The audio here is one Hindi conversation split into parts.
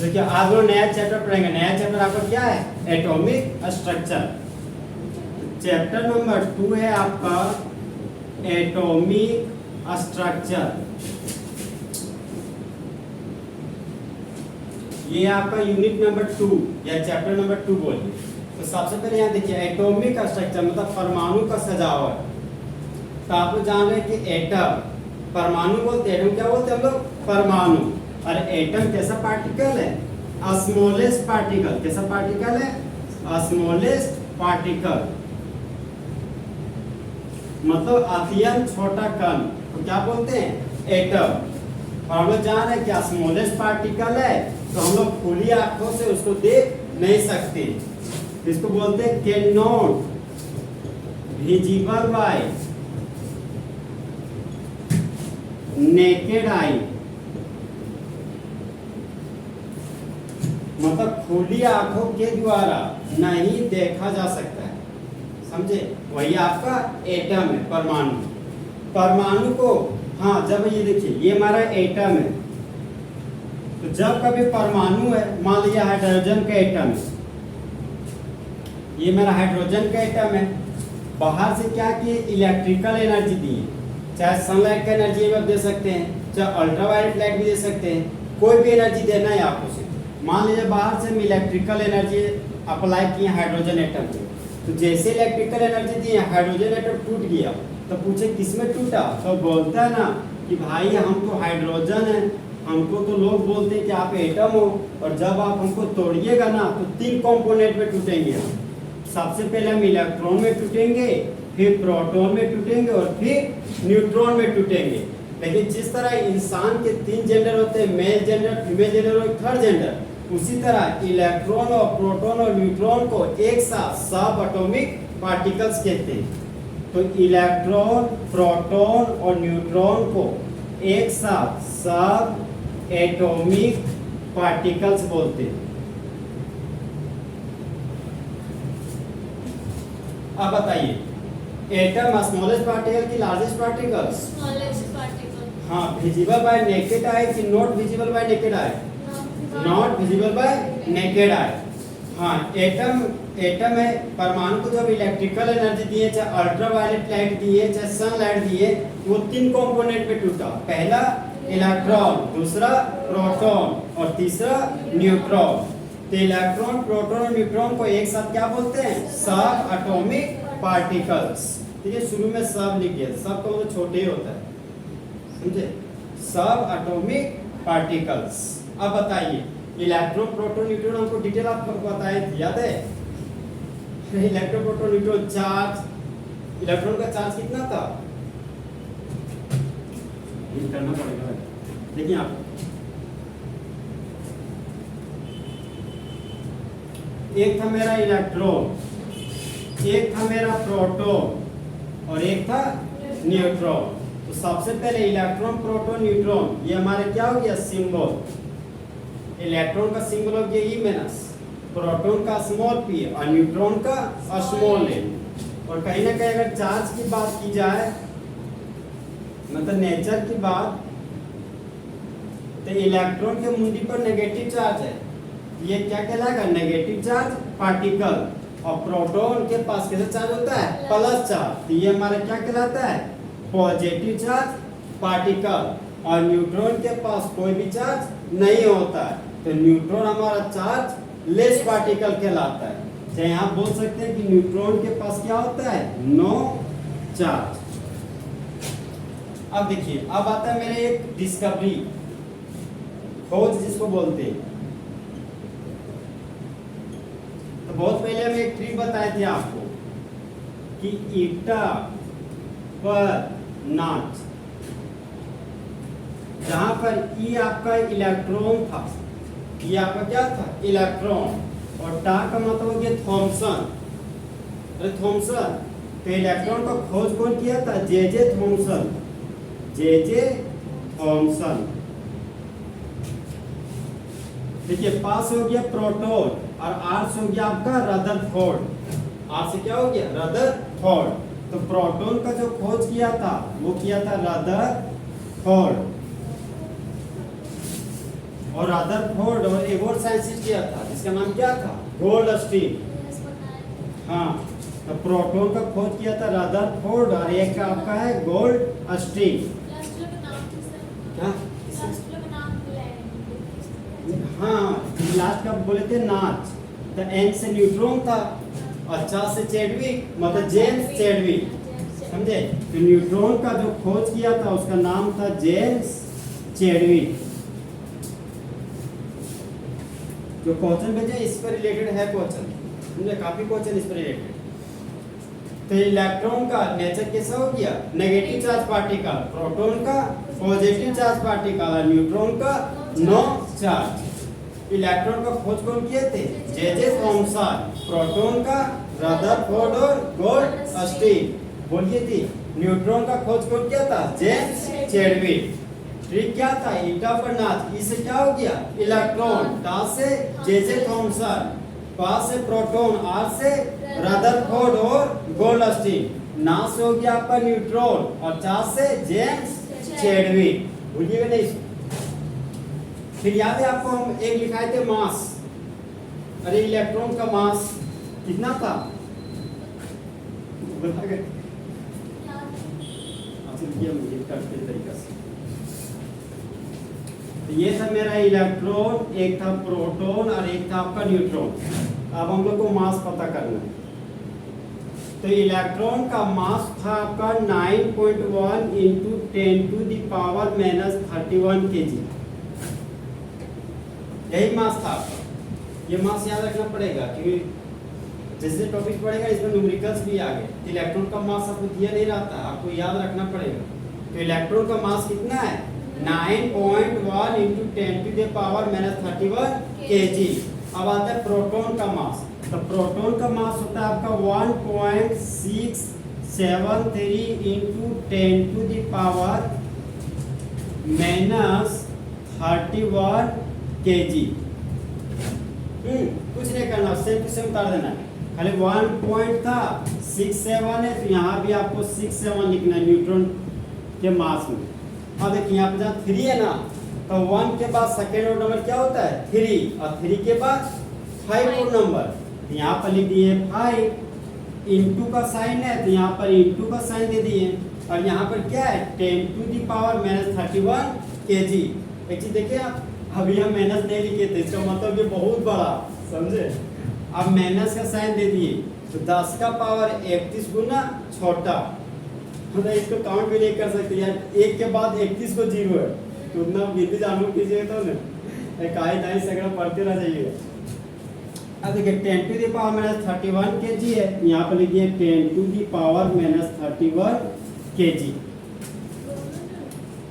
देखिए आज लोग नया चैप्टर पढ़ेंगे। नया चैप्टर आपका क्या है? Atomic structure. चैप्टर नंबर 2 है आपका एटॉमिक स्ट्रक्चर। ये आपका यूनिट नंबर 2 या चैप्टर नंबर 2 बोलिए। तो सबसे पहले यहाँ देखिए एटॉमिक स्ट्रक्चर मतलब परमाणु का सजावट। तो आप लोग जान रहे हैं कि एटम परमाणु बोलते हैं, एटम क्या बोलते हैं हम लोग? परमाणु। और एटम कैसा पार्टिकल है? Smallest particle. कैसा पार्टिकल है? स्मॉलेस्ट पार्टिकल मतलब अत्यंत छोटा कण तो क्या बोलते हैं? एटम। और हम लोग जान रहे हैं कि स्मॉलेस्ट पार्टिकल है तो हम लोग खुली आंखों से उसको देख नहीं सकते। इसको बोलते हैं can not visible bye naked eye. मतलब खुली आंखों के द्वारा नहीं देखा जा सकता है, समझे? वही आपका एटम है, परमाणु। परमाणु को हाँ जब ये देखिए ये हमारा एटम है तो जब कभी परमाणु है, मान लिया हाइड्रोजन का एटम है, ये मेरा हाइड्रोजन का एटम है, बाहर से क्या किए? इलेक्ट्रिकल एनर्जी दिए। चाहे सनलाइट का एनर्जी आप दे सकते हैं, चाहे अल्ट्रावायलेट लाइट भी दे सकते हैं, कोई भी एनर्जी देना है आपको से। मान लीजिए बाहर से हम इलेक्ट्रिकल एनर्जी अप्लाई किए हाइड्रोजन एटम को, तो जैसे इलेक्ट्रिकल एनर्जी दिए हाइड्रोजन एटम टूट गया। तो पूछे किसमें टूटा? तो बोलता है ना कि भाई हम तो हाइड्रोजन है, हमको तो लोग बोलते हैं कि आप एटम हो, और जब आप हमको तोड़िएगा ना तो 3 कंपोनेंट में टूटेंगे हम। सबसे पहले हम इलेक्ट्रॉन में टूटेंगे, फिर प्रोटॉन में टूटेंगे और फिर न्यूट्रॉन में टूटेंगे। लेकिन जिस तरह इंसान के 3 जेंडर होते हैं, मेल जेंडर, फीमेल जेंडर और थर्ड जेंडर, उसी तरह इलेक्ट्रॉन और प्रोटॉन और न्यूट्रॉन को एक साथ सब एटॉमिक पार्टिकल्स कहते हैं। तो इलेक्ट्रॉन, प्रोटॉन और न्यूट्रॉन को एक साथ सब एटॉमिक पार्टिकल्स बोलते हैं। अब बताइए एटम स्मॉलेस्ट पार्टिकल की लार्जेस्ट पार्टिकल? Smallest particle. हाँ, विजिबल बाय नेकेड आई कि not visible bye naked eye? Not visible bye naked eye. हाँ, एटम है, परमाणु को जब इलेक्ट्रिकल एनर्जी दिए, चाहे अल्ट्रावायलेट लाइट दिए, चाहे सनलाइट दिए, वो 3 कंपोनेंट में टूटा। पहला इलेक्ट्रॉन, दूसरा प्रोटॉन और तीसरा न्यूट्रॉन। तो इलेक्ट्रॉन, प्रोटॉन और न्यूट्रॉन को एक साथ क्या बोलते हैं? सब एटॉमिक पार्टिकल्स। ठीक है, शुरू में सब लिख दिया, सब तो छोटे ही होता है, समझे? सब एटॉमिक पार्टिकल्स। अब बताइए इलेक्ट्रॉन, प्रोटॉन, न्यूट्रॉन हमको डिटेल आपको बताए थे, याद है? Electron, proton, neutron charge, electron का चार्ज कितना था? ये करना पड़ेगा, देखिए आप एक था मेरा इलेक्ट्रॉन, एक था मेरा प्रोटॉन और एक था न्यूट्रॉन। तो सबसे पहले इलेक्ट्रॉन, प्रोटॉन, न्यूट्रॉन, ये हमारे क्या हो गया? सिंबल। इलेक्ट्रॉन का सिंबल हो गया ई माइनस, प्रोटॉन का स्मॉल p और न्यूट्रॉन का स्मॉल n। और कहीं ना कहीं अगर चार्ज की बात की जाए, मतलब नेचर की बात, तो इलेक्ट्रॉन के मुंडी पर नेगेटिव चार्ज है, ये क्या कहलाएगा? Negative charge particle. और प्रोटॉन के पास कैसा चार्ज होता है? Plus charge. तो ये हमारा क्या कहलाता है? Positive charge particle. और न्यूट्रॉन के पास कोई भी चार्ज नहीं होता है, तो न्यूट्रॉन हमारा चार्ज लेस पार्टिकल कहलाता है। चाहे यहाँ बोल सकते हैं कि न्यूट्रॉन के पास क्या होता है? No charge. अब देखिए, अब आता है मेरे एक डिस्कवरी, खोज जिसको बोलते हैं। तो बहुत पहले हम एक ट्रिक बताए थे आपको कि ईटा पर नाच, जहां पर ई आपका इलेक्ट्रॉन था, ये आपका क्या था? इलेक्ट्रॉन, और टा का मतलब हो गया थॉमसन। अरे थॉमसन, तो इलेक्ट्रॉन का खोज कौन किया था? J Thomson. J Thomson. देखिए पास हो गया प्रोटॉन और आर से हो गया आपका रदरफोर्ड। आर से क्या हो गया? रदरफोर्ड। तो प्रोटॉन का जो खोज किया था वो किया था रदरफोर्ड। और रदरफोर्ड और एक और साइंटिस्ट किया था जिसका नाम क्या था, गोल्डस्टीन। यस बताया। हाँ, तो प्रोटॉन का खोज किया था रदरफोर्ड और एक का आपका है गोल्डस्टीन। लास्ट वाला का नाम किसका? क्या? लास्ट वाला का नाम ब्लैंक। हाँ, लास्ट का बोले थे नाच, तो एन से न्यूट्रॉन था, अच्छा से चैडविक, मतलब जेम्स चैडविक, समझे? तो न्यूट्रॉन का जो खोज किया था उसका नाम था जेम्स चैडविक। जो क्वेश्चन भेजे इस पर रिलेटेड है क्वेश्चन, समझे? काफी क्वेश्चन इस पर रिलेटेड। तो इलेक्ट्रॉन का नेचर कैसा हो गया, नेगेटिव चार्ज पार्टिकल, प्रोटॉन का पॉजिटिव चार्ज पार्टिकल और न्यूट्रॉन का नो चार्ज। इलेक्ट्रॉन का खोज कौन किए थे, जे थॉमसन। प्रोटॉन का रदरफोर्ड और गोल्डस्टीन। बोलिए थी। न्यूट्रॉन का खोज कौन किया था, जेम्स चैडविक। ट्रिक क्या था, ईटा पर नाच, इससे क्या हो गया, इलेक्ट्रॉन, टा से जे थॉमसन, पा से प्रोटॉन, आर से रदरफोर्ड और गोल्डस्टीन, ना से हो गया आपका न्यूट्रॉन और चा से जेम्स चैडविक। भूलिएगा नहीं इसको। फिर याद है आपको हम एक लिखाए थे मास, अरे इलेक्ट्रॉन का मास कितना था, बता गए? मुझे करते तरीका से। तो ये था मेरा इलेक्ट्रॉन, एक था प्रोटॉन और एक था आपका न्यूट्रॉन। अब हम लोग को मास पता करना है। तो इलेक्ट्रॉन का मास था आपका 9.1 into 10 to the power -31 kg। यही मास था आपका। ये मास याद रखना पड़ेगा क्योंकि जैसे टॉपिक पड़ेगा इसमें न्यूमेरिकल्स भी आ गए। तो इलेक्ट्रॉन का मास आपको दिया नहीं रहता, आपको याद रखना पड़ेगा। तो इलेक्ट्रॉन का मास कितना है, 9.1 into 10 to the power -31 kg। अब आता है प्रोटॉन का मास। तो प्रोटॉन का मास होता है आपका 1.673 into 10 to the power -31 kg। कुछ नहीं करना, सेम टू सेम उतार देना है। खाली 1 पॉइंट था 67 है, तो यहाँ भी आपको 67 लिखना है न्यूट्रॉन के मास में। अब देखिए यहाँ पे जहाँ 3 है ना, तो 1 के बाद सेकेंड ऑर्डर नंबर क्या होता है 3, और 3 के बाद 5 और नंबर। तो यहाँ पर लिख दिए 5, इंटू का साइन है तो यहाँ पर इंटू का साइन दे दिए, और यहाँ पर क्या है 10 टू द पावर -31 kg। एक चीज देखिए आप, अभी हम माइनस नहीं लिखे थे, इसका मतलब ये बहुत बड़ा, समझे? अब माइनस का साइन दे दिए तो 10 का पावर 31 गुना छोटा, मतलब इसको काउंट भी नहीं कर सकते यार, एक के बाद 31 को 0 है, तो उतना विधि जानू कीजिए तो ना, एक आई दाई सगड़ा पढ़ते रह जाइए। अब देखिए 10 टू द पावर -31 kg है, यहाँ पर लिखिए 10 टू द पावर -31 kg।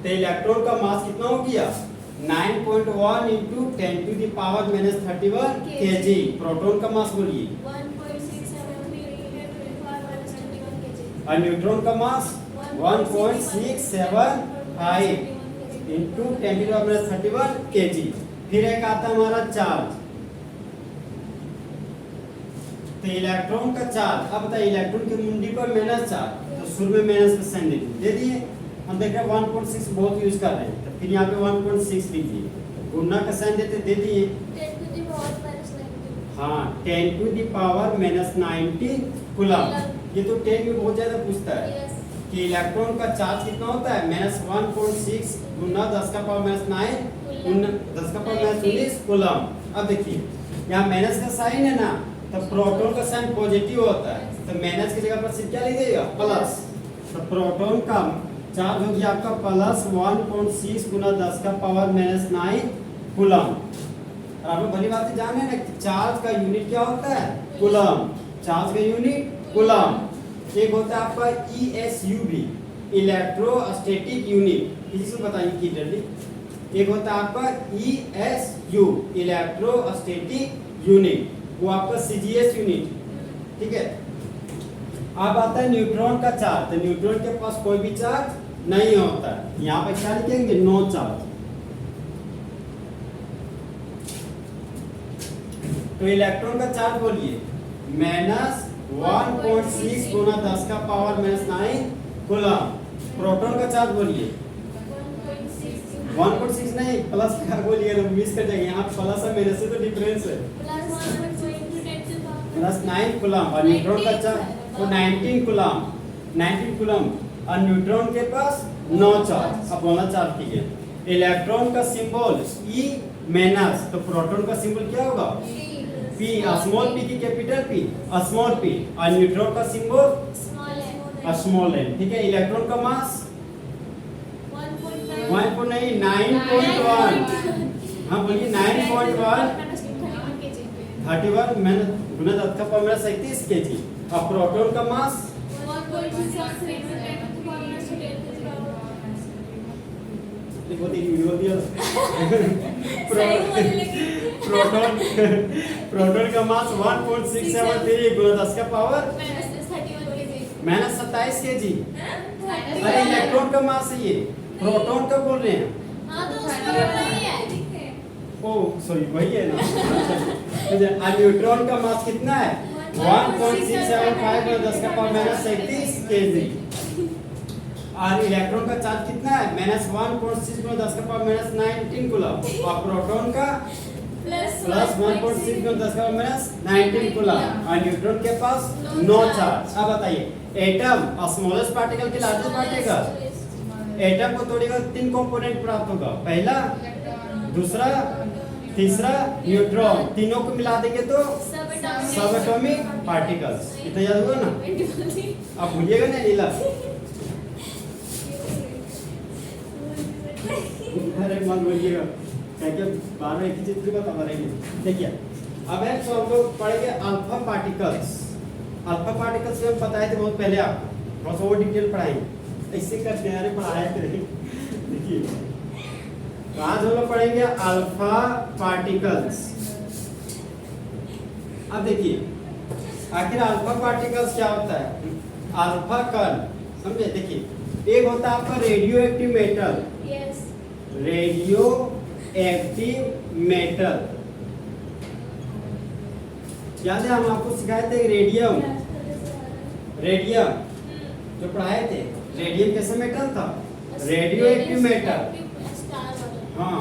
तो इलेक्ट्रॉन का मास कितना हो गया 9.1 into 10 to the power -31 kg। Proton का मास बोलिए 1.673 और न्यूट्रॉन का mass 1.675 into 10 to the power -31 kg। फिर एक आता है हमारा चार्ज। तो इलेक्ट्रॉन का चार्ज, अब बताइए इलेक्ट्रॉन की मुंडी पर माइनस चार्ज, तो शुरू में माइनस का साइन दे दिए। हम देख रहे हैं 1.6 बहुत यूज कर रहे हैं, तो फिर यहाँ पे 1.6 लिख दिए, गुना का साइन देते दे दिए। 10 to the power -90। हाँ 10 टू द पावर -90 कूलम। ये तो 10 में बहुत ज्यादा पूछता है यस। कि इलेक्ट्रॉन का चार्ज कितना होता है -1.6 गुना 10 का पावर -9 गुना 10 का पावर -19 कूलम। अब देखिए यहाँ माइनस का साइन है ना, तो प्रोटॉन का साइन पॉजिटिव होता है, तो माइनस की जगह पर सिर्फ क्या लिखिएगा प्लस। तो प्रोटॉन का चार्ज हो गया आपका +1.6 गुना 10 का पावर -9 कूलम। और आप लोग भली बात जाने ना कि चार्ज का यूनिट क्या होता है कूलम, चार्ज का यूनिट कूलम। एक होता है आपका ESUB इलेक्ट्रोस्टैटिक यूनिट, इसको बताइए की जल्दी। एक होता है आपका ESU इलेक्ट्रोस्टैटिक यूनिट, वो आपका CGS यूनिट, ठीक है। अब आता है न्यूट्रॉन का चार्ज। तो न्यूट्रॉन के पास कोई भी चार्ज नहीं होता है, यहाँ पे क्या लिखेंगे नो चार्ज। तो इलेक्ट्रॉन का चार्ज बोलिए -1.6 गुना 10 का पावर -9 कूलम। प्रोटॉन का चार्ज बोलिए 1.6 1.6 नहीं प्लस क्या बोलिए ना मिस कर जाएंगे यहाँ प्लस है मेरे से तो डिफरेंस है प्लस 1.2 प्लस 9 कूलम और न्यूट्रॉन का चार्ज तो 19 कूलम और न्यूट्रॉन के पास 9 चार्ज। अब बोलना चार्ज कीजिए इलेक्ट्रॉन का सिंबल ई माइनस तो प्रोटॉन का सिंबल क्या होगा पी स्मॉल पी की कैपिटल पी स्मॉल पी और न्यूट्रॉन का सिंबल स्मॉल एन। ठीक है इलेक्ट्रॉन का मास 1.9 9.1 हाँ बोलिए 9.1 31 मैंने गुना 10 का पावर 37 केजी और प्रोटॉन का मास बहुत ही वीडियो दिया प्रोटॉन का मास 1.673 गुना 10 का पावर -27 केजी। अरे इलेक्ट्रॉन का मास है ये प्रोटॉन का बोल रहे हैं ओ सॉरी वही है ना और न्यूट्रॉन का मास कितना है 1.675 गुना 10 का पावर -37 केजी और इलेक्ट्रॉन का चार्ज कितना है -1.6 गुना 10 का पावर -19 कूलम और प्रोटॉन का प्लस 1.6 गुना 10 का पावर -19 कूलम और न्यूट्रॉन के पास 9 चार्ज। अब बताइए एटम स्मॉलेस्ट पार्टिकल के लार्जेस्ट पार्टिकल एटम को तोड़ेगा 3 कंपोनेंट प्राप्त होगा पहला दूसरा तीसरा न्यूट्रॉन तीनों को मिला देंगे तो सब एटॉमिक पार्टिकल्स। इतना याद हुआ ना आप भूलिएगा ना लीला हर एक मान बोलिएगा क्या बार बार एक ही चीज बताता रहेंगे। देखिए अब है तो हम लोग पढ़ेंगे अल्फा पार्टिकल्स। अल्फा पार्टिकल्स में हम बताए थे बहुत पहले आपको थोड़ा सा और डिटेल पढ़ाएंगे ऐसे करते हैं अरे पढ़ाया थे देखिए आज हम लोग पढ़ेंगे अल्फा पार्टिकल्स। अब देखिए आखिर अल्फा पार्टिकल्स क्या होता है अल्फा कण समझे। देखिए एक होता है आपका radio active metal radio active metal याद है हम आपको सिखाए थे रेडियम जो पढ़ाए थे रेडियम कैसा मेटल था रेडियो एक्टिव मेटल। हाँ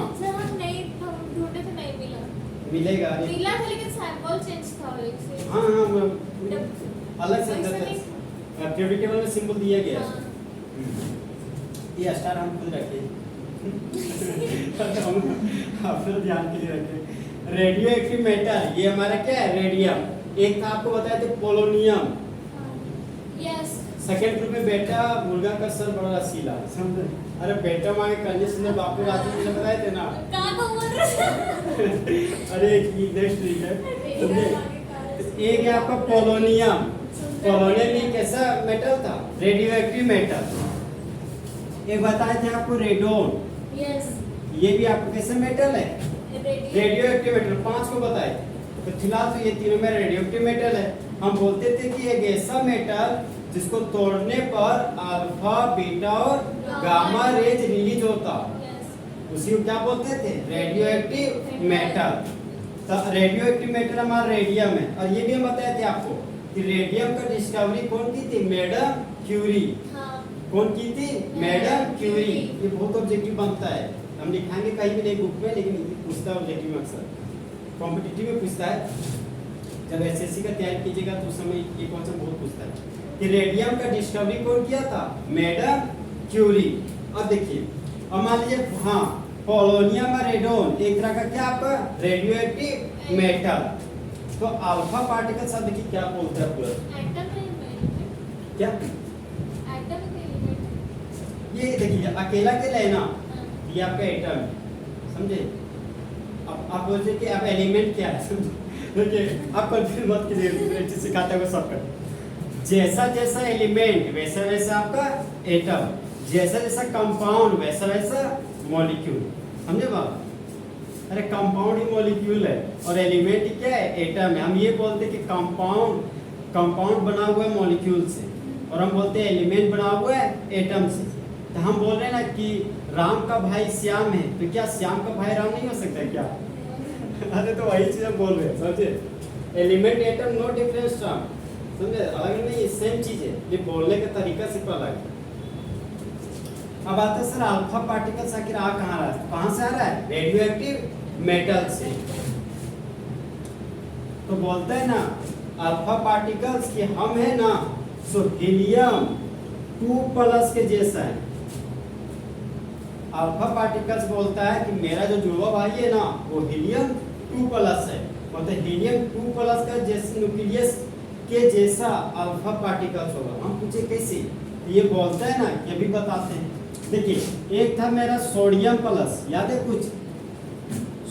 मिलेगा हाँ हाँ अलग से पीरियोडिक टेबल में सिंबल दिया गया ये स्टार हम खुद रखे अपने ध्यान के लिए रखे रेडियो एक्टिव मेटल ये हमारा क्या है रेडियम। एक था आपको बताया थे पोलोनियम सेकंड ग्रुप में बेटा मुर्गा का सर बड़ा रसीला समझे। अरे बेटा मांगे कंडीशन में बापू राजू ने बताए थे ना अरे नेक्स्ट वीक है एक है आपका पोलोनियम ये कैसा मेटल था रेडियो एक्टिव मेटल। एक बताए थे आपको रेडोन ये भी आपको कैसा मेटल है रेडियो एक्टिव मेटल 5 को बताए तो फिलहाल तो ये तीनों में रेडियो एक्टिव मेटल है। हम बोलते थे कि एक ऐसा मेटल जिसको तोड़ने पर अल्फा बीटा और गामा रेज रिलीज होता उसी को क्या बोलते थे रेडियो एक्टिव मेटल। तो रेडियो एक्टिव मेटल हमारा रेडियम है और ये भी हम बताए थे आपको कि रेडियम का डिस्कवरी कौन की थी मैडम क्यूरी। कौन की थी मैडम क्यूरी। ये बहुत ऑब्जेक्टिव बनता है हम लिखाएंगे कहीं भी नहीं बुक में लेकिन पूछता है ऑब्जेक्टिव अक्सर कॉम्पिटिटिव में पूछता है जब एसएससी का तैयारी कीजिएगा तो उस समय ये क्वेश्चन बहुत पूछता है कि रेडियम का डिस्कवरी कौन किया था मैडम क्यूरी। अब देखिए अब मान लीजिए हाँ पोलोनियम और रेडोन एक तरह का क्या आपका रेडियो एक्टिव मेटल। तो अल्फा पार्टिकल सब देखिए क्या बोलते हैं पूरा क्या ये देखिए अकेला अकेला है ना ये आपका एटम समझे। अब आप बोलते कि अब एलिमेंट क्या है देखिए आप कंफ्यूज मत कीजिए सिखाते हुए सबका जैसा जैसा एलिमेंट वैसा वैसा आपका एटम जैसा जैसा कंपाउंड वैसा वैसा मॉलिक्यूल समझे बात। अरे कंपाउंड ही मॉलिक्यूल है और एलिमेंट ही क्या है एटम है। हम ये बोलते हैं कि कंपाउंड बना हुआ है मॉलिक्यूल से और हम बोलते हैं एलिमेंट बना हुआ है एटम से। तो हम बोल रहे हैं ना कि राम का भाई श्याम है तो क्या श्याम का भाई राम नहीं हो सकता क्या अरे तो वही चीज हम बोल रहे हैं समझे। Element atom no difference term समझे अलग नहीं सेम चीज है ये बोलने का तरीका सिर्फ अलग है। अब आता है सर अल्फा पार्टिकल्स आखिर आ कहाँ रहा है, कहाँ से आ रहा है, रेडियो एक्टिव मेटल से। तो बोलते हैं ना अल्फा पार्टिकल्स कि हम है ना सो हीलियम 2+ के जैसा है। अल्फा पार्टिकल्स बोलता है कि मेरा जो जुड़वा भाई है ना वो हीलियम 2+ है, मतलब हीलियम 2+ का जैसे न्यूक्लियस के जैसा अल्फा पार्टिकल्स होगा। हम पूछे कैसे, ये बोलता है ना, ये भी बताते हैं। देखिए एक था मेरा सोडियम प्लस, याद है कुछ,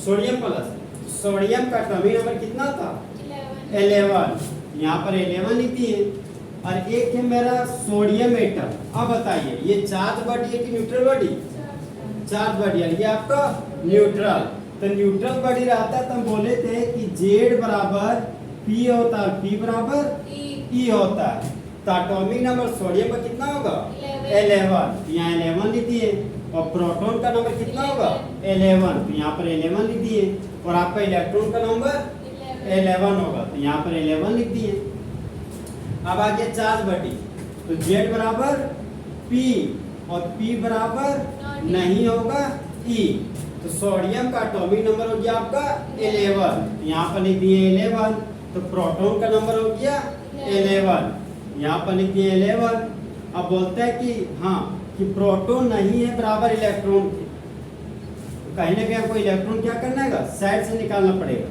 सोडियम प्लस, सोडियम का एटॉमिक नंबर कितना था 11, यहाँ पर 11 लिखी है। और एक है मेरा सोडियम एटम। अब बताइए ये चार्ज बॉडी है कि न्यूट्रल बॉडी, चार्ज बॉडी यानी कि आपका न्यूट्रल। तो न्यूट्रल बॉडी रहता है तो हम बोले थे कि Z बराबर P होता है, P बराबर E होता है। तो एटॉमिक नंबर सोडियम का कितना होगा 11, यहाँ 11 लिखी है। और प्रोटॉन का नंबर कितना होगा 11, तो यहाँ पर 11 लिख दिए। और आपका इलेक्ट्रॉन का नंबर 11 होगा, तो यहाँ पर 11 लिख दिए। अब आ गया चार्ज बॉडी, तो Z बराबर P और P बराबर नहीं होगा E। तो सोडियम का एटॉमिक नंबर हो गया आपका 11, यहाँ पर लिख दिए 11। तो प्रोटॉन का नंबर हो गया 11, यहाँ पर लिख दिए 11। अब बोलते हैं कि हाँ कि प्रोटॉन नहीं है बराबर इलेक्ट्रॉन के, तो कहीं ना कहीं आपको इलेक्ट्रॉन क्या करना है, साइड से निकालना पड़ेगा।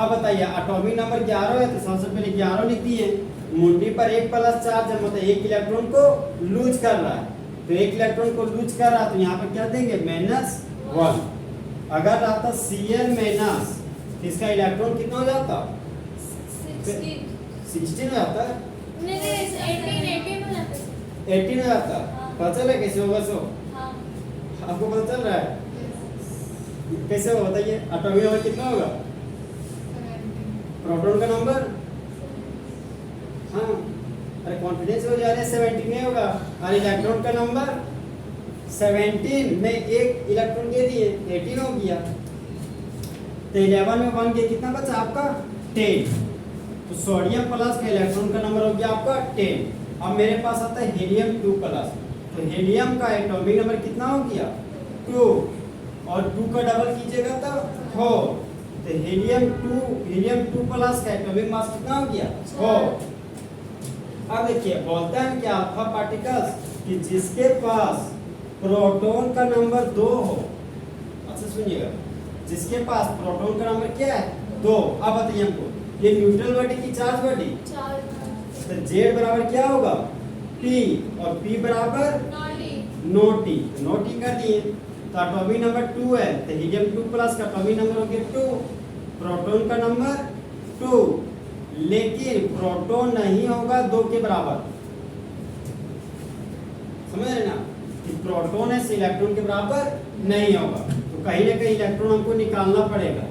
अब बताइए एटॉमिक नंबर 11 है, तो सबसे पहले 11 लिख दिए। मुंडी पर 1+ चार्ज है, मतलब एक इलेक्ट्रॉन को लूज कर रहा है, तो एक इलेक्ट्रॉन को लूज कर रहा है, तो यहाँ पर क्या देंगे -1। अगर रहता Cl- तो इसका इलेक्ट्रॉन कितना हो जाता 16 हो जाता, 18 हो जाता। पता चला कैसे होगा सो, आपको पता चल रहा है कैसे होगा बताइए। एटॉमिक नंबर कितना होगा, प्रोटॉन का नंबर, हाँ अरे कॉन्फिडेंस हो जा रहा है 17 में होगा। और इलेक्ट्रॉन का नंबर 17 में एक इलेक्ट्रॉन दे दिए 18 हो गया। तो 11 में 1 गया, कितना बचा आपका 10। तो सोडियम प्लस का इलेक्ट्रॉन का नंबर हो गया आपका 10। अब मेरे पास आता है हीलियम 2+, तो हीलियम का एटॉमिक नंबर कितना हो गया 2, और 2 का डबल कीजिएगा तो 4। तो हीलियम 2+ का एटॉमिक मास कितना हो गया 4। अब देखिए बोलता है कि अल्फा पार्टिकल्स कि जिसके पास प्रोटॉन का नंबर 2 हो, अच्छा सुनिएगा, जिसके पास प्रोटॉन का नंबर क्या है 2। अब बताइए हमको ये न्यूट्रल बॉडी की चार्ज बॉडी, तो Z बराबर क्या होगा P, और P बराबर नोटी, नोटी कर दिए। तो एटॉमिक नंबर 2 है, तो हीलियम 2+ का एटॉमिक नंबर हो गया 2, प्रोटॉन का नंबर 2, लेकिन प्रोटॉन नहीं होगा 2 के बराबर। समझ रहे ना कि प्रोटॉन है इलेक्ट्रॉन के बराबर नहीं होगा, तो कहीं ना कहीं इलेक्ट्रॉन हमको निकालना पड़ेगा।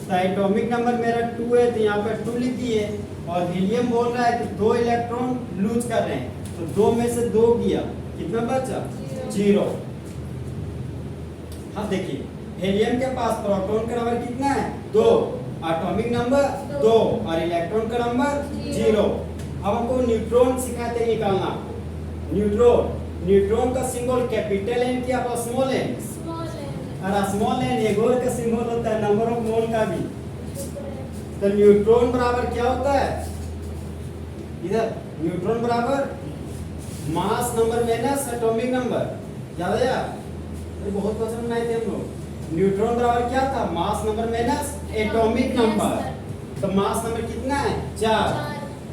तो एटॉमिक नंबर मेरा 2 है, तो यहाँ पर 2 लिख दिए। और हीलियम बोल रहा है कि 2 इलेक्ट्रॉन लूज कर रहे हैं, तो 2 में से 2 गया, कितना बचा 0। हाँ देखिए हीलियम के पास प्रोटॉन का नंबर कितना है 2, एटॉमिक नंबर 2 और इलेक्ट्रॉन का नंबर 0। अब हमको न्यूट्रॉन सिखाते निकालना। न्यूट्रॉन का सिंबल कैपिटल N क्या स्मॉल n, और स्मॉल n एगोर का सिंबल होता है नंबर ऑफ मोल का भी। तो न्यूट्रॉन बराबर क्या होता है, इधर न्यूट्रॉन बराबर mass number minus atomic number, याद है यार, बहुत क्वेश्चन बनाए थे हम लोग। न्यूट्रॉन बराबर क्या था mass number minus atomic number. तो मास नंबर कितना है 4।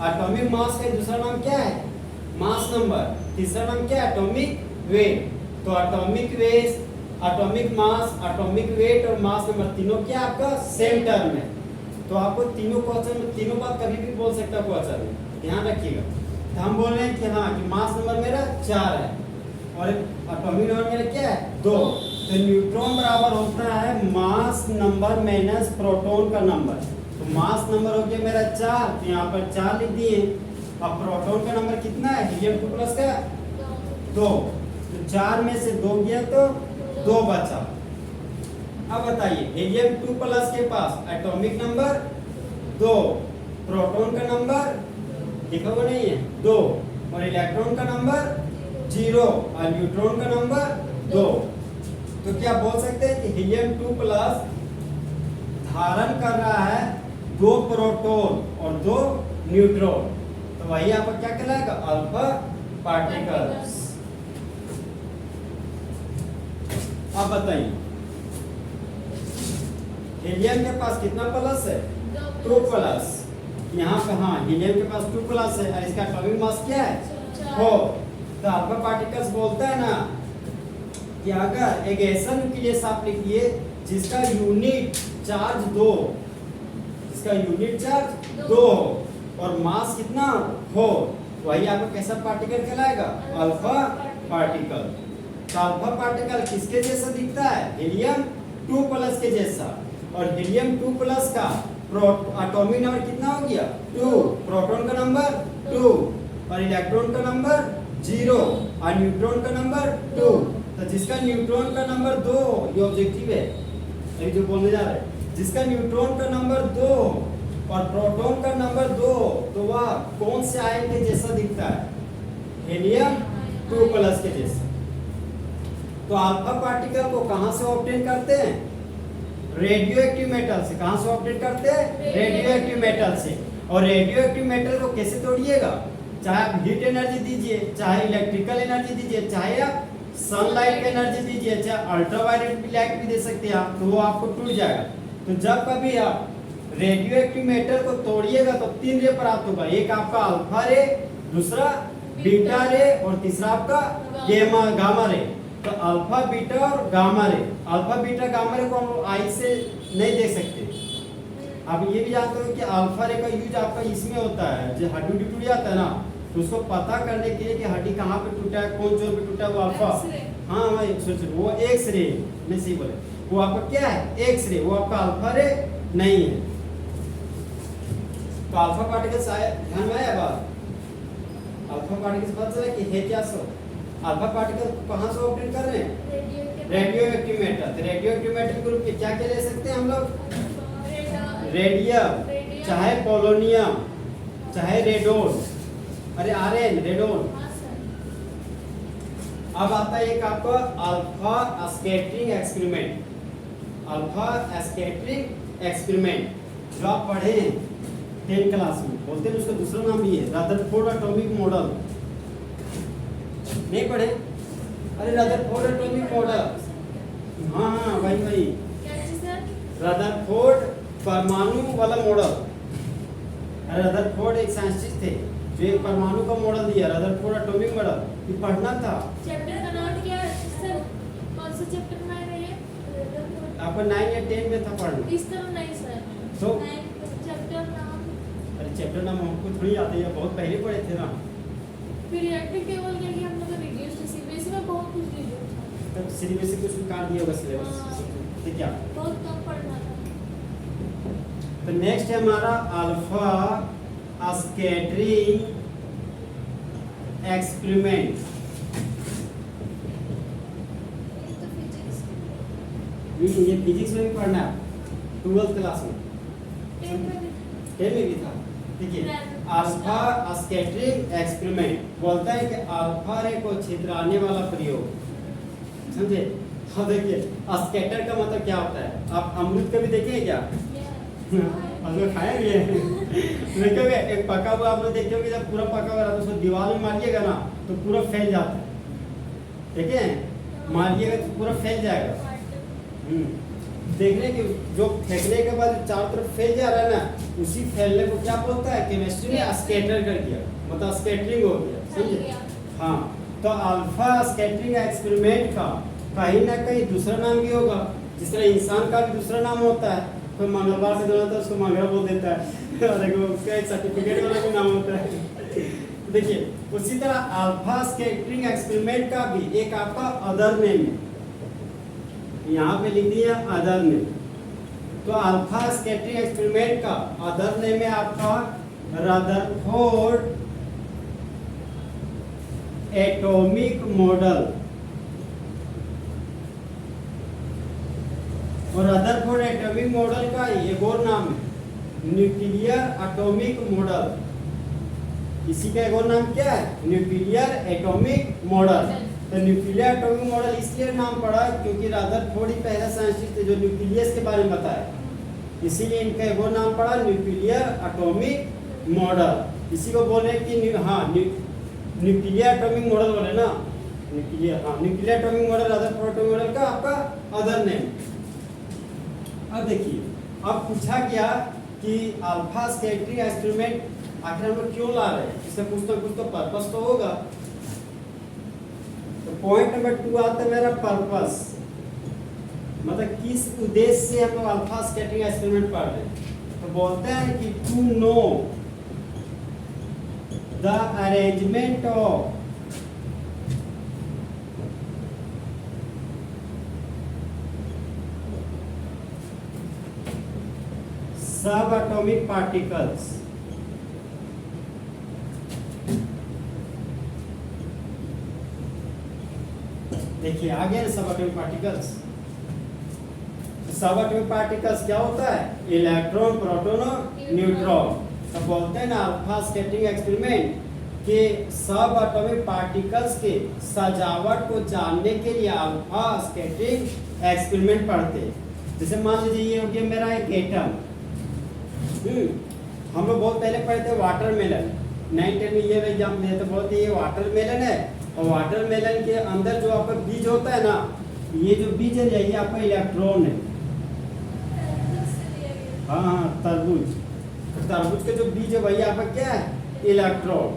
एटॉमिक मास का दूसरा नाम क्या है मास नंबर, तीसरा नाम क्या है एटॉमिक वेट। तो atomic weight, atomic mass, atomic weight और मास नंबर तीनों क्या आपका सेम टर्म है। तो आपको तीनों क्वेश्चन में तीनों बात कभी भी बोल सकता है क्वेश्चन में, ध्यान रखिएगा। तो हम बोल रहे हैं कि हाँ कि मास नंबर मेरा 4 है और एटॉमिक नंबर मेरा क्या है 2। तो न्यूट्रॉन बराबर होता है मास नंबर माइनस प्रोटॉन का नंबर। तो मास नंबर हो गया मेरा 4, तो यहाँ पर 4 लिख दिए। अब प्रोटॉन का नंबर कितना है हीलियम 2+ का 2, तो 4 में से 2 गया तो 2 बचा। अब बताइए हीलियम 2+ के पास एटॉमिक नंबर 2, प्रोटॉन का नंबर लिखा हुआ नहीं है 2, और इलेक्ट्रॉन का नंबर 0 और न्यूट्रॉन का नंबर 2। तो क्या बोल सकते हैं कि हीलियम 2 प्लस धारण कर रहा है 2 प्रोटॉन और 2 न्यूट्रॉन, तो वही यहाँ पर क्या कहलाएगा, अल्फा पार्टिकल्स। अब बताइए हीलियम के पास कितना प्लस है, 2 प्लस। यहाँ पे हाँ हीलियम के पास 2 प्लस है और इसका एटॉमिक मास क्या है, 4। तो अल्फा पार्टिकल्स बोलता है ना कि अगर एक ऐसा न्यूक्लियस आप लिखिए जिसका यूनिट चार्ज 2, जिसका यूनिट चार्ज 2 और मास कितना हो, वही आपका कैसा पार्टिकल कहलाएगा, अल्फा पार्टिकल। तो अल्फा पार्टिकल किसके जैसा दिखता है, हीलियम 2 प्लस के जैसा। और हीलियम 2 प्लस का एटॉमिक नंबर कितना हो गया, 2, प्रोटॉन का नंबर 2 और इलेक्ट्रॉन का नंबर 0 और न्यूट्रॉन का नंबर 2। तो जिसका न्यूट्रॉन का नंबर 2, ये ऑब्जेक्टिव है अभी जो बोलने जा रहे हैं, जिसका न्यूट्रॉन का नंबर 2 और प्रोटॉन का नंबर 2, तो वह कौन से आयन के जैसा दिखता है, हीलियम 2 प्लस के जैसा। तो अल्फा पार्टिकल को कहां से ऑब्टेन करते हैं, रेडियो एक्टिव मेटल से। कहां से ऑब्टेन करते हैं, रेडियो एक्टिव मेटल से। और रेडियो एक्टिव मेटल को कैसे तोड़िएगा, चाहे आप हीट एनर्जी दीजिए, चाहे इलेक्ट्रिकल एनर्जी दीजिए, चाहे आप सनलाइट एनर्जी दीजिए, चाहे अल्ट्रावायलेट लाइट भी दे सकते हैं आप, तो वो आपको टूट जाएगा। तो जब कभी आप रेडियो एक्टिव मेटल को तोड़िएगा तो 3 रे प्राप्त होगा, एक आपका अल्फा रे, दूसरा बीटा रे और तीसरा आपका गामा रे। तो अल्फा बीटा और gamma ray, alpha beta gamma ray को हम आई से नहीं देख सकते। आप ये भी जानते हो कि अल्फा रे का यूज आपका इसमें होता है, जो हड्डी टूट जाता है ना, तो उसको पता करने के लिए कि हड्डी कहाँ पे टूटा है, कौन जोड़ पे टूटा है, वो अल्फा, हाँ वो एक्स रे में सही बोले, वो आपका क्या है, एक्स रे, वो आपका अल्फा रे नहीं है। तो अल्फा पार्टिकल्स आए ध्यान में आया बात, अल्फा पार्टिकल्स पता चला कि है क्या सो। अल्फा पार्टिकल कहाँ से ऑब्टेन कर रहे हैं, रेडियो एक्टिव मेटल। तो रेडियो एक्टिव मेटल ग्रुप के क्या क्या ले सकते हैं हम लोग, रेडियम, चाहे पोलोनियम, चाहे रेडोन, अरे आर्यन रेडोन। अब आता है एक आपका alpha scattering experiment, alpha scattering experiment जो आप पढ़े हैं 10 क्लास में, बोलते हैं उसका दूसरा नाम भी है रदरफोर्ड एटॉमिक मॉडल। नहीं पढ़े, अरे रदरफोर्ड एटॉमिक मॉडल, हाँ हाँ वही रदरफोर्ड परमाणु वाला मॉडल। रदरफोर्ड एक साइंटिस्ट थे जो एक परमाणु का मॉडल दिया, रदरफोर्ड एटॉमिक मॉडल, ये पढ़ना था। चैप्टर का नाम क्या है सर, कौन सा चैप्टर में है ये, आपको 9 या 10 में था पढ़ना। इस तरह नहीं सर, तो चैप्टर नाम, अरे चैप्टर नाम हमको थोड़ी याद है, बहुत पहले पढ़े थे ना। पीरियोडिक टेबल के लिए हम लोग रिड्यूस सीबीएस में बहुत कुछ दिया था, तब सिलेबस से कुछ काट दिया होगा सिलेबस, ठीक है, बहुत कम पढ़ना था। तो नेक्स्ट है हमारा अल्फा स्कैटरिंग एक्सपेरिमेंट। ये फिजिक्स में भी पढ़ना है, 12th क्लास में, 10 में भी था। देखिए अल्फा स्कैटरिंग एक्सपेरिमेंट बोलता है कि अल्फा रे को छितराने वाला प्रयोग, समझे। हाँ देखिए स्कैटर का मतलब क्या होता है, आप अमरूद कभी देखे क्या, अगर खाया भी है देखोगे एक पका हुआ आप लोग देखे होंगे, जब पूरा पका हुआ तो उसको दीवार में मारिएगा ना तो पूरा फैल जाता है, ठीक है, मारिएगा तो पूरा फैल जाएगा। देखने के जो फेंकने के बाद चारों तरफ फैल जा रहा है ना, उसी फैलने को क्या बोलता है केमिस्ट्री में, स्कैटर कर दिया, मतलब स्कैटरिंग हो गया, समझे। हाँ तो अल्फा स्कैटरिंग एक्सपेरिमेंट का कहीं ना कहीं दूसरा नाम भी होगा, जिस तरह इंसान का भी दूसरा नाम होता है, कोई मंगलवार से जुड़ा था उसको मंगल बोल देता है, और उसका एक सर्टिफिकेट वाला भी नाम होता है। देखिए उसी तरह अल्फा स्कैटरिंग एक्सपेरिमेंट का भी एक आपका अदर नेम है, यहाँ पे लिख दिया अदर नेम। तो अल्फा स्कैटरिंग एक्सपेरिमेंट का अदर नेम है आपका रदरफोर्ड एटॉमिक मॉडल। और रदरफोर्ड एटॉमिक मॉडल का एक और नाम है न्यूक्लियर एटॉमिक मॉडल, इसी का एक और नाम क्या है? Nuclear atomic model. तो न्यूक्लियर एटॉमिक मॉडल इसलिए नाम पड़ा क्योंकि रदरफोर्ड ही पहला साइंटिस्ट थे जो न्यूक्लियस के बारे में बताया, इसीलिए इनका एक और नाम पड़ा न्यूक्लियर एटॉमिक मॉडल। इसी को बोल रहे हैं कि न्यूक्लियर एटॉमिक मॉडल बोले ना, nuclear atomic model Rutherford atomic model का आपका अदर नेम। अब देखिए, अब पूछा गया कि अल्फा स्कैटरिंग एक्सपेरिमेंट आखिर हम लोग क्यों ला रहे हैं, इसका कुछ तो पर्पस तो होगा। तो पॉइंट नंबर 2 आता है मेरा पर्पस, मतलब किस उद्देश्य से हम लोग अल्फा स्कैटरिंग एक्सपेरिमेंट पढ़ रहे हैं। तो बोलते हैं कि to know the arrangement of subatomic particles देखिए आगे subatomic particles. Subatomic particles क्या होता है? इलेक्ट्रॉन, प्रोटॉन और न्यूट्रॉन। तो बोलते हैं ना अल्फा स्कैटरिंग एक्सपेरिमेंट के सब एटॉमिक पार्टिकल्स के सजावट को जानने के लिए अल्फा स्कैटरिंग एक्सपेरिमेंट पढ़ते हैं। जैसे मान लीजिए ये हो गया मेरा एक एटम, हम लोग बहुत पहले पढ़े थे वाटरमेलन, 9-10 में ये एग्जाम दिए तो बोलते ये वाटरमेलन है, और वाटरमेलन के अंदर जो आपका बीज होता है ना, ये जो बीज है ये आपका इलेक्ट्रॉन है। हाँ, तरबूज, तरबूज के जो बीज है वही आपका क्या है? इलेक्ट्रॉन।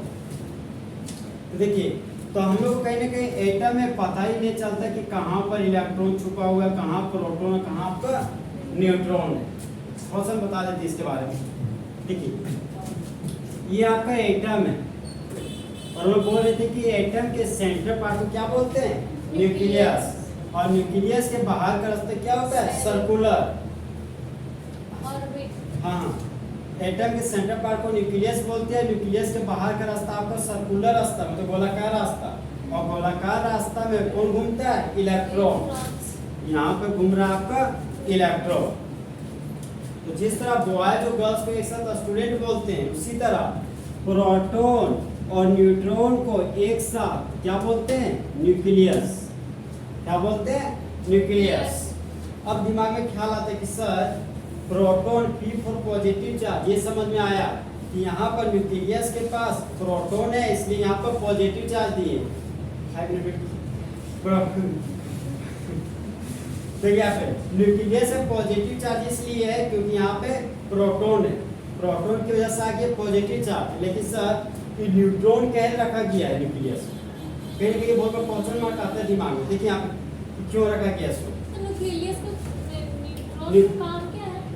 तो देखिए, तो हम लोग कहीं ना कहीं एटम में पता ही नहीं चलता कि कहाँ पर इलेक्ट्रॉन छुपा हुआ है, कहाँ प्रोटॉन है, कहाँ आपका न्यूट्रॉन है। थोड़ा सा बता देते इसके बारे में। देखिए, ये आपका एटम है और हम बोल रहे थे कि एटम के सेंटर पार्ट को क्या बोलते हैं? न्यूक्लियस। और न्यूक्लियस के बाहर का रास्ता क्या होता है? सर्कुलर। हाँ, एटम के सेंटर पार्ट को न्यूक्लियस बोलते हैं, न्यूक्लियस के बाहर का रास्ता आपका सर्कुलर रास्ता, मतलब गोलाकार रास्ता। और गोलाकार रास्ता में कौन घूमता है? इलेक्ट्रॉन। यहाँ पे घूम रहा है आपका इलेक्ट्रॉन। तो जिस तरह बॉयज और गर्ल्स को एक साथ स्टूडेंट बोलते हैं, उसी तरह प्रोटॉन और न्यूट्रॉन को एक साथ क्या बोलते हैं? न्यूक्लियस। क्या बोलते हैं? न्यूक्लियस। अब दिमाग में ख्याल आता है कि sir proton P for positive charge, ये समझ में आया कि यहाँ पर न्यूक्लियस के पास प्रोटॉन है, इसलिए यहाँ पर पॉजिटिव चार्ज दिए। तो यहाँ पे न्यूक्लियस में पॉजिटिव चार्ज इसलिए है क्योंकि यहाँ पे प्रोटॉन है, प्रोटॉन की वजह से आ गया पॉजिटिव चार्ज। लेकिन सर न्यूट्रॉन कह रखा गया है न्यूक्लियस, कहीं कहीं बहुत बार क्वेश्चन मार्क आता है दिमाग में। देखिए यहाँ पे क्यों रखा गया इसको,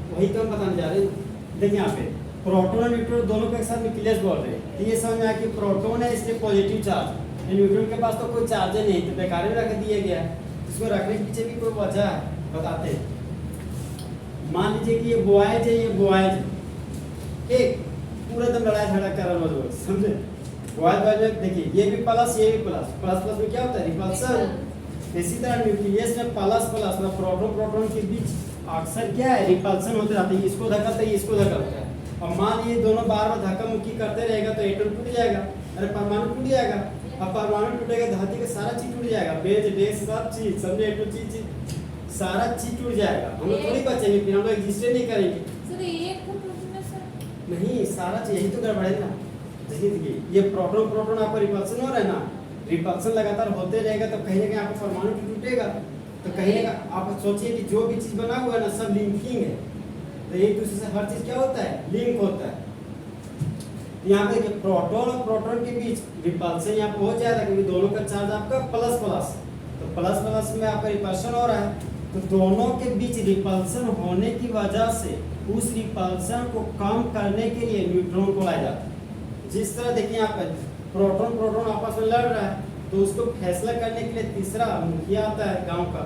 वही तो हम बताने जा रहे हैं। देखिए यहाँ पे प्रोटॉन और न्यूट्रॉन दोनों को एक साथ न्यूक्लियस बोल रहे हैं। तो ये समझ में आया कि प्रोटॉन है इसलिए पॉजिटिव चार्ज, न्यूट्रॉन के पास तो कोई चार्ज नहीं, तो बेकार में रख दिया गया है। इसको रखने के पीछे भी कोई वजह है, बताते हैं। मान लीजिए कि ये बॉयज है, ये बॉयज है, एक पूरा दम लड़ाई झगड़ा कर रहा है, समझे? बॉयज देखिए ये भी प्लस, ये भी प्लस, प्लस प्लस में क्या होता है? रिपल्सन। इसी तरह न्यूक्लियस में प्लस प्लस में प्रोटॉन प्रोटॉन के बीच अक्सर क्या है? रिपल्सन होते रहते हैं, इसको धक्कता है, इसको धक्कता है। और मान लीजिए दोनों बार बार धक्का मुक्की करते रहेगा तो एटम टूट जाएगा, अरे परमाणु टूट जाएगा। अब परमाणु टूटेगा धरती का सारा चीज टूट जाएगा, बेंच डेस्क सब चीज, समझे? एटो चीज सारा चीज टूट जाएगा, हम लोग थोड़ी बचेंगे, फिर हम लोग एग्जिस्ट नहीं करेंगे। सर एक टूटने से नहीं, सारा चीज यही तो गड़बड़ है ना। देखिए ये प्रोटॉन प्रोटॉन आपका रिपल्सन हो रहा है ना, रिपल्सन लगातार होते रहेगा तो कहीं ना कहीं आपका परमाणु टूटेगा। तो कहीं ना आप सोचिए कि जो भी चीज बना हुआ है ना सब लिंकिंग है, तो एक दूसरे से हर चीज क्या होता है? लिंक होता है। यहाँ पे देखिए प्रोटॉन और प्रोटॉन के बीच रिपल्सन यहाँ पे हो जाएगा क्योंकि दोनों का चार्ज आपका प्लस प्लस, तो प्लस प्लस में आपका रिपल्सन हो रहा है। तो दोनों के बीच रिपल्सन होने की वजह से उस रिपल्सन को कम करने के लिए न्यूट्रॉन को लाया जाता है। जिस तरह देखिए यहाँ पर प्रोटॉन प्रोटॉन आपस में लड़ रहा है, तो उसको फैसला करने के लिए तीसरा मुखिया आता है गांव का,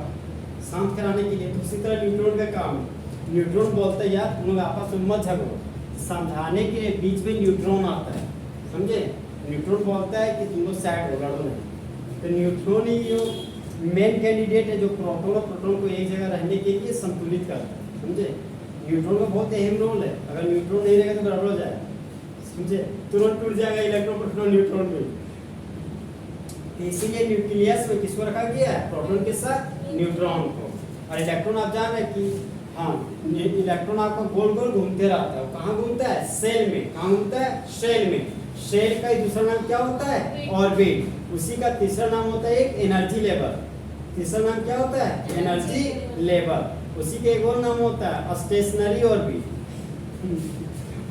शांत कराने के लिए। तो उसी तरह न्यूट्रॉन का काम है। न्यूट्रॉन बोलते हैं यार तुम लोग आपस में मत झगड़ो, समझाने के लिए बीच में न्यूट्रॉन आता है, समझे? न्यूट्रॉन बोलता है कि तुम लोग साइड हो, लड़ो नहीं। तो न्यूट्रॉन ही जो मेन कैंडिडेट है जो प्रोटॉन और प्रोटॉन को एक जगह रहने के लिए संतुलित करता है, समझे? न्यूट्रॉन का बहुत अहम रोल है, अगर न्यूट्रॉन नहीं रहेगा तो गड़बड़ हो जाएगा। समझे, तुरंत टूट जाएगा इलेक्ट्रॉन प्रोटॉन न्यूट्रॉन में। इसीलिए न्यूक्लियस में किसको रखा गया है, प्रोटॉन के साथ न्यूट्रॉन को। और इलेक्ट्रॉन आप जान रहे हैं कि हाँ, ये इलेक्ट्रॉन आपका गोल गोल घूमते रहता है। कहाँ घूमता है, सेल में। कहाँ घूमता है, सेल में। सेल का ही दूसरा नाम क्या होता है, ऑर्बिट। उसी का तीसरा नाम होता है एक एनर्जी लेवल। तीसरा नाम क्या होता है, एनर्जी लेवल। उसी का एक और नाम होता है स्टेशनरी ऑर्बिट।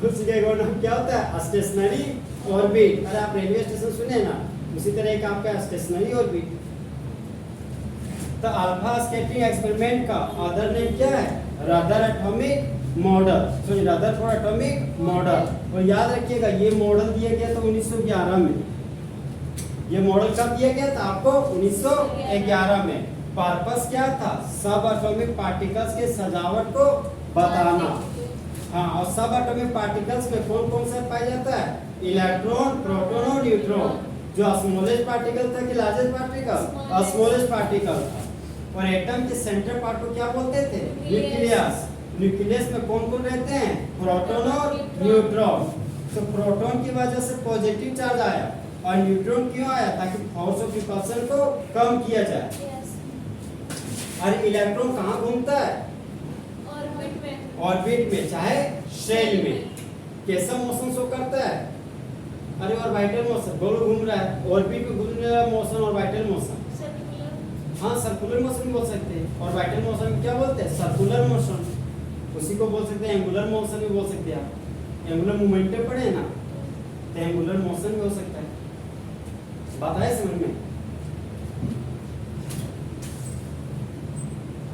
उसी का एक और नाम क्या होता है, स्टेशनरी ऑर्बिट। अरे आप रेलवे स्टेशन सुने ना, उसी तरह एक आपका स्टेशनरी ऑर्बिट। तो अल्फा स्कैटरिंग एक्सपेरिमेंट का अदर नेम क्या है, रदर एटॉमिक मॉडल। तो रदर फॉर एटॉमिक मॉडल। और याद रखिएगा ये मॉडल दिया गया था 1911 में। ये मॉडल कब दिया गया था आपको, 1911 में। पर्पस क्या था, सब एटॉमिक पार्टिकल्स के सजावट को बताना। हाँ, और सब एटॉमिक पार्टिकल्स में कौन कौन सा पाया जाता है, इलेक्ट्रॉन, प्रोटॉन और न्यूट्रॉन। जो स्मॉलेस्ट पार्टिकल था कि लार्जेस्ट पार्टिकल, स्मॉलेस्ट पार्टिकल था। और एटम के सेंटर पार्ट को क्या बोलते थे, न्यूक्लियस। न्यूक्लियस में कौन कौन रहते हैं, प्रोटॉन और न्यूट्रॉन। तो प्रोटॉन की वजह से पॉजिटिव चार्ज आया और न्यूट्रॉन क्यों आया, ताकि फोर्स ऑफ रिपल्शन को कम किया जाए। और इलेक्ट्रॉन कहाँ घूमता है, ऑर्बिट में। ऑर्बिट में, चाहे शेल में। कैसा मोशन शो करता है, अरे ऑर्बिटल मोशन, गोल घूम रहा है। ऑर्बिट में घूमने वाला मोशन ऑर्बिटल मोशन। हाँ, सर्कुलर मोशन भी बोल सकते हैं। ऑर्बिटल मोशन क्या बोलते हैं, सर्कुलर मोशन। उसी को बोल सकते हैं एंगुलर मोशन भी बोल सकते हैं आप। एंगुलर मोमेंटम पढ़े ना, तो एंगुलर मोशन भी हो सकता है। बात है समझ में।